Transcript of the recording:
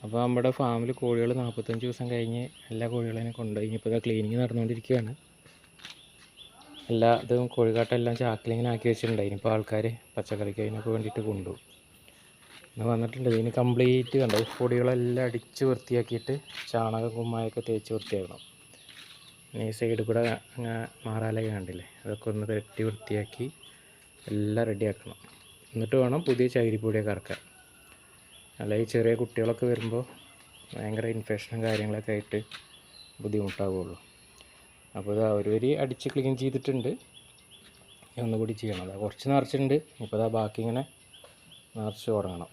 അപ്പോൾ നമ്മുടെ ഫാമിൽ കോഴികൾ 45 ദിവസം കഴിഞ്ഞ് എല്ലാ കോഴികളെയും കൊണ്ടുപോയി. ഇനിയിപ്പോൾ ഇതാ ക്ലീനിങ് നടന്നുകൊണ്ടിരിക്കുകയാണ്. ഇതും കോഴിക്കാട്ടെല്ലാം ചാക്കിലിങ്ങനെ ആക്കി വെച്ചിട്ടുണ്ട്. ഇനിയിപ്പോൾ ആൾക്കാർ പച്ചക്കറിക്ക് അതിനൊക്കെ വേണ്ടിയിട്ട് കൊണ്ടുപോകും. ഇന്ന് വന്നിട്ടുണ്ട്. ഇതിന് കംപ്ലീറ്റ് കണ്ടോ, പൊടികളെല്ലാം അടിച്ച് വൃത്തിയാക്കിയിട്ട് ചാണകം കുമ്മായൊക്കെ തേച്ച് വൃത്തിയാക്കണം. ഈ സൈഡിൽ കൂടെ മാറാലൊക്കെ കണ്ടില്ലേ, അതൊക്കെ ഒന്ന് തട്ടി വൃത്തിയാക്കി എല്ലാം റെഡിയാക്കണം. എന്നിട്ട് വേണം പുതിയ ചകിരിപ്പൊടിയൊക്കെ ഇറക്കാൻ. അല്ലെങ്കിൽ ചെറിയ കുട്ടികളൊക്കെ വരുമ്പോൾ ഭയങ്കര ഇൻഫെക്ഷനും കാര്യങ്ങളൊക്കെ ആയിട്ട് ബുദ്ധിമുട്ടാവുള്ളൂ. അപ്പോൾ ഇത് ഒരു വരി അടിച്ച് ക്ലീൻ ചെയ്തിട്ടുണ്ട്. ഒന്നുകൂടി ചെയ്യണം. കുറച്ച് നിറച്ചിട്ടുണ്ട്. ഇപ്പോൾ ബാക്കി ഇങ്ങനെ നിറച്ച് തുടങ്ങണം.